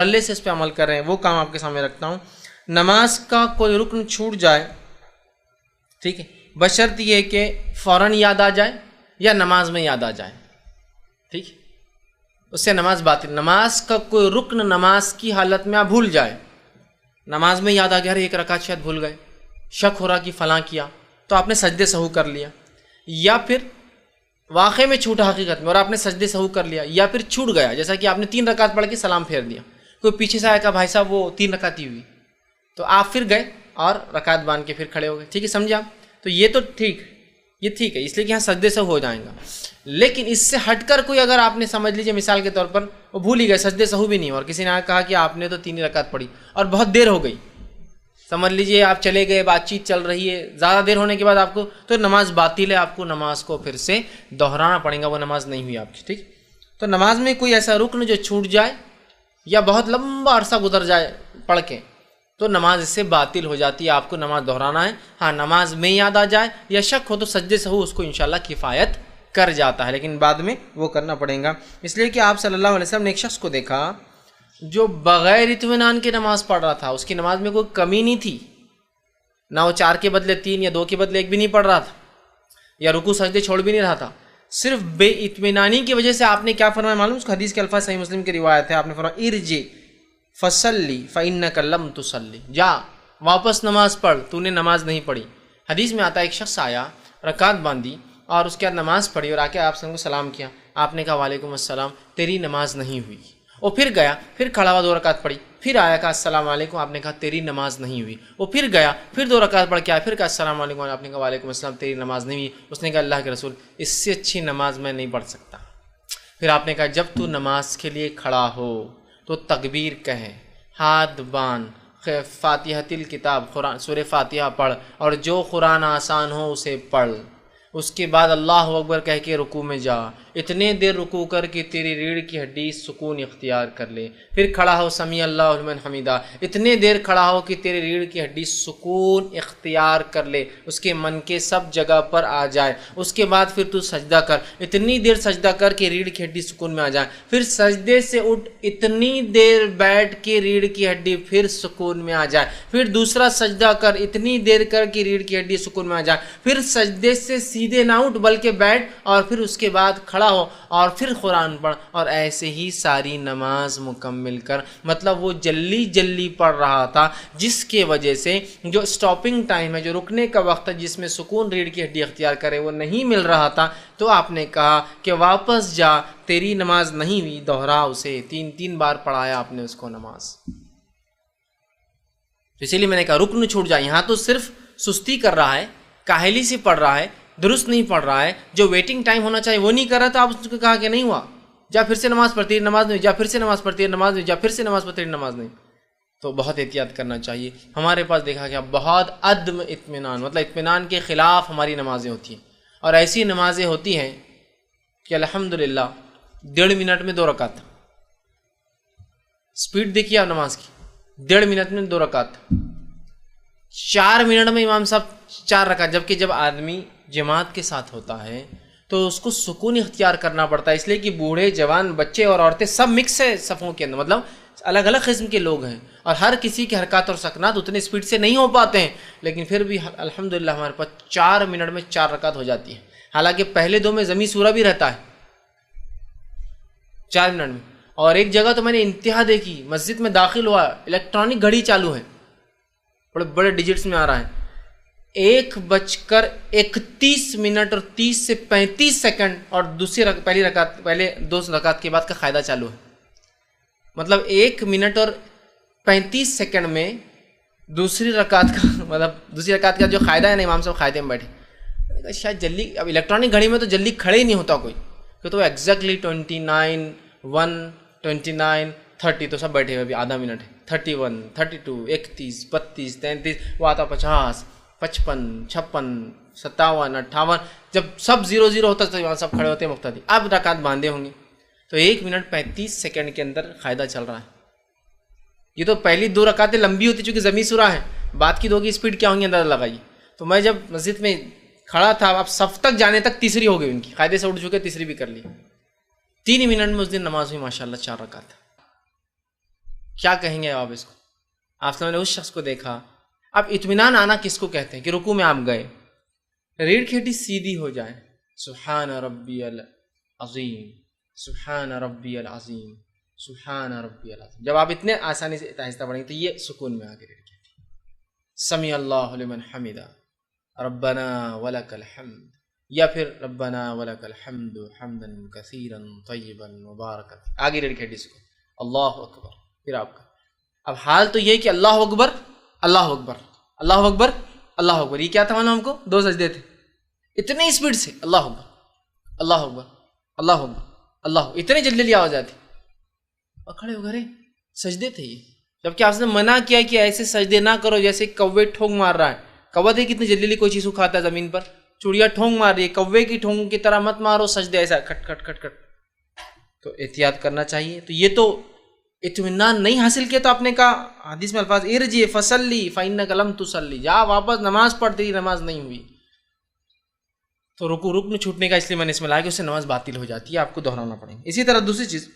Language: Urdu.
اللہ سے اس پہ عمل کر رہے ہیں وہ کام آپ کے سامنے رکھتا ہوں۔ نماز کا کوئی رکن چھوٹ جائے، ٹھیک ہے، بشرط یہ کہ فوراً یاد آ جائے یا نماز میں یاد آ جائے، ٹھیک ہے، اس سے نماز باطل۔ نماز کا کوئی رکن نماز کی حالت میں آپ بھول جائے، نماز میں یاد آ گیا ایک رکعت شاید بھول گئے، شک ہو رہا کہ فلاں کیا تو آپ نے سجدے سہو کر لیا، یا پھر واقعے میں چھوٹا حقیقت میں اور آپ نے سجدے سہو کر لیا، یا پھر چھوٹ گیا جیسا کہ آپ نے 3 رکعت پڑھ کے سلام پھیر دیا، کوئی پیچھے سے آیا کہ بھائی صاحب وہ 3 رکعت ہی ہوئی، تو آپ پھر گئے اور رکعت باندھ کے پھر کھڑے ہو گئے، ٹھیک ہے، سمجھے آپ؟ تو یہ تو ٹھیک ہے، یہ ٹھیک ہے، اس لیے کہ یہاں سجدے سے ہو جائیں گا۔ لیکن اس سے ہٹ کر کوئی اگر آپ نے سمجھ لیجیے مثال کے طور پر وہ بھول ہی گئے، سجدے سہو بھی نہیں، اور کسی نے کہا کہ آپ نے تو 3 رکعت پڑھی اور بہت دیر ہو گئی، سمجھ لیجیے آپ چلے گئے، بات چیت چل رہی ہے، زیادہ دیر ہونے کے بعد آپ کو تو نماز باطل ہے، آپ کو نماز کو پھر سے دہرانا پڑے گا، وہ نماز نہیں ہوئی آپ کی، ٹھیک۔ تو نماز میں کوئی ایسا رکن جو چھوٹ جائے یا بہت لمبا عرصہ گزر جائے پڑھ کے تو نماز اس سے باطل ہو جاتی ہے، آپ کو نماز دہرانا ہے۔ ہاں نماز میں یاد آ جائے یا شک ہو تو سجدے سے ہو اس کو انشاءاللہ کفایت کر جاتا ہے، لیکن بعد میں وہ کرنا پڑے گا، اس لیے کہ آپ صلی اللہ علیہ وسلم نے ایک شخص کو دیکھا جو بغیر اطمینان کے نماز پڑھ رہا تھا، اس کی نماز میں کوئی کمی نہیں تھی، نہ وہ 4 کے بدلے 3 یا 2 کے بدلے 1 بھی نہیں پڑھ رہا تھا، یا رکوع سجدے چھوڑ بھی نہیں رہا تھا، صرف بے اطمینانی کی وجہ سے آپ نے کیا فرمایا معلوم؟ اس کو حدیث کے الفاظ صحیح مسلم کی روایت ہے، آپ نے فرمایا ارجع فصلی فإنک لم تصلی، جا واپس نماز پڑھ، تو نے نماز نہیں پڑھی۔ حدیث میں آتا ہے ایک شخص آیا، رکعت باندھی اور اس کے بعد نماز پڑھی اور آ کے آپ کو سلام کیا، آپ نے کہا وعلیکم السلام، تیری نماز نہیں ہوئی۔ وہ پھر گیا، پھر کھڑا ہوا 2 رکعت پڑھی، پھر آیا کہا السلام علیکم، آپ نے کہا تیری نماز نہیں ہوئی۔ وہ پھر گیا، پھر 2 رکعت پڑھ کے آیا، پھر کہا السلام علیکم، آپ نے کہا وعلیکم السلام، تیری نماز نہیں ہوئی۔ اس نے کہا اللہ کے رسول اس سے اچھی نماز میں نہیں پڑھ سکتا۔ پھر آپ نے کہا جب تو نماز کے لیے کھڑا ہو تو تکبیر کہے، ہاتھ باندھ، فاتحۃ الکتاب قرآن سورہ فاتحہ پڑھ، اور جو قرآن آسان ہو اسے پڑھ، اس کے بعد اللہ اکبر کہہ کے رکوع میں جا، اتنے دیر رکوع کر کے تیری ریڑھ کی ہڈی سکون اختیار کر لے، پھر کھڑا ہو سمیع اللہ لمن حمیدہ، اتنے دیر کھڑا ہو کہ تیری ریڑھ کی ہڈی سکون اختیار کر لے، اس کے من کے سب جگہ پر آ جائے، اس کے بعد پھر تو سجدہ کر، اتنی دیر سجدہ کر کے ریڑھ کی ہڈی سکون میں آ جائے، پھر سجدے سے اٹھ، اتنی دیر بیٹھ کے ریڑھ کی ہڈی پھر سکون میں آ جائے، پھر دوسرا سجدہ کر، اتنی دیر کر کے ریڑھ کی ہڈی سکون میں آ جائے، پھر سجدے سے سیدھے نہ اٹھ بلکہ بیٹھ، اور پھر اس کے بعد کھڑا ہو اور پھر قرآن پڑھ، اور ایسے ہی ساری نماز مکمل کر۔ مطلب وہ جلدی جلدی پڑھ رہا تھا، جس کے وجہ سے جو سٹاپنگ ٹائم ہے، جو رکنے کا وقت ہے، جس میں سکون ریڑھ کی ہڈی اختیار کرے، وہ نہیں مل رہا تھا، تو آپ نے کہا کہ واپس جا، تیری نماز نہیں ہوئی، دوہرا اسے، 3 بار پڑھایا آپ نے اس کو نماز۔ اسی لیے میں نے کہا رکن چھوٹ جائے، یہاں تو صرف سستی کر رہا ہے، کاہلی سے پڑھ رہا ہے، درست نہیں پڑھ رہا ہے، جو ویٹنگ ٹائم ہونا چاہیے وہ نہیں کر رہا تھا، آپ اس کو کہا کہ نہیں ہوا، جا پھر سے نماز پڑھتی، نماز نہیں، جا پھر سے نماز پڑھتی، نماز نہیں، جا پھر سے نماز پڑھتی، نماز نہیں، تو بہت احتیاط کرنا چاہیے۔ ہمارے پاس دیکھا گیا بہت عدم اطمینان، مطلب اطمینان کے خلاف ہماری نمازیں ہوتی ہیں، اور ایسی نمازیں ہوتی ہیں کہ الحمدللہ 1.5 منٹ میں 2 رکعت، سپیڈ دیکھیے آپ نماز کی، 1.5 منٹ میں 2 رکعت، 4 منٹ میں امام صاحب 4 رکعت، جبکہ جب آدمی جماعت کے ساتھ ہوتا ہے تو اس کو سکون اختیار کرنا پڑتا ہے، اس لیے کہ بوڑھے جوان بچے اور عورتیں سب مکس ہے صفوں کے اندر، مطلب الگ الگ قسم کے لوگ ہیں، اور ہر کسی کے حرکات اور سکنات اتنے سپیڈ سے نہیں ہو پاتے ہیں، لیکن پھر بھی الحمدللہ ہمارے پاس 4 منٹ میں 4 رکعت ہو جاتی ہے، حالانکہ پہلے 2 میں ضمی سورہ بھی رہتا ہے 4 منٹ میں۔ اور ایک جگہ تو میں نے انتہا دیکھی، مسجد میں داخل ہوا، الیکٹرانک گھڑی چالو ہے، بڑے بڑے ڈیجٹس میں آ رہا ہے، 1:31 اور 30 سے 35 سیکنڈ، اور پہلے 2 رکعت کے بعد کا قاعدہ چالو ہے، مطلب 1 منٹ اور 35 سیکنڈ میں دوسری رکعت کا جو قاعدہ ہے نا، امام صاحب قاعدے میں بیٹھے، شاید جلدی، اب الیکٹرانک گھڑی میں تو جلدی کھڑے ہی نہیں ہوتا کوئی، کہ تو ایگزیکٹلی 29 1 29 30 تو سب بیٹھے ہوئے، ابھی آدھا منٹ ہے، 31 32 31 32 33، وہ آتا 50 55 56 57 58، جب سب 0 ہوتا تو وہاں سب کھڑے ہوتے مقتدی، اب رکعت باندھے ہوں گے، تو 1 منٹ 35 سیکنڈ کے اندر قاعدہ چل رہا ہے۔ یہ تو پہلی 2 رکعتیں لمبی ہوتی چونکہ ضمی سورہ ہے، بعد کی 2 کی سپیڈ کیا ہوں گی اندازہ لگائیے۔ تو میں جب مسجد میں کھڑا تھا، اب صف تک جانے تک تیسری ہو گئی ان کی، قاعدے سے اٹھ چکے، تیسری بھی کر لی، 3 منٹ میں اس دن نماز ہوئی ماشاءاللہ 4 رکعت۔ کیا کہیں گے آپ اس کو؟ آپ نے اس شخص کو دیکھا. اب اطمینان آنا کس کو کہتے ہیں کہ رکوع میں آپ گئے, ریڑھ کی ہڈی سیدھی ہو جائے, سبحان ربی العظیم, سبحان ربی العظیم, سبحان ربی العظیم. جب آپ اتنے آسانی سے آہستہ پڑھیں گے تو یہ سکون میں آ کے ریڑھ کی ہڈی. سمیع اللہ لمن حمدہ, ربنا ولک الحمد, یا پھر ربنا ولک الحمد حمدا کثیرا طیبا مبارکا. آگے ریڑھ کی ہڈی سکون, اللہ اکبر. پھر آپ کا اب حال تو یہ کہ اللہ اکبر اللہ اکبر اللہ اکبر اللہ اکبر. یہ کیا تھا معلوم ہم کو؟ 2 سجدے تھے. اتنے اسپیڈ سے اللہ اکبر اللہ اکبر اللہ اکبر اللہ, اتنے جلدی آواز آتی اور کھڑے ہو گئے. سجدے تھے یہ, جبکہ آپ نے منع کیا کہ ایسے سجدے نہ کرو جیسے کوے ٹھونگ مار رہا ہے. کوا دیکھ کتنی جلدی کوئی چیز اکھاتا ہے زمین پر, چڑیا ٹھونگ مار رہی ہے, کوے کی ٹھونگ کی طرح مت مارو سجدے ایسا کھٹ کھٹ کھٹ کھٹ. تو احتیاط کرنا چاہیے. تو یہ تو اطمینان نہیں حاصل کیا تو آپ نے کہا حدیث میں الفاظ ارجع فصلی فإنک لم تصلی, جا واپس نماز پڑھ, تیری نماز نہیں ہوئی. تو رکن چھوٹنے کا اس لیے میں نے اس میں لایا کہ اس سے نماز باطل ہو جاتی ہے, آپ کو دہرانا پڑے گا. اسی طرح دوسری چیز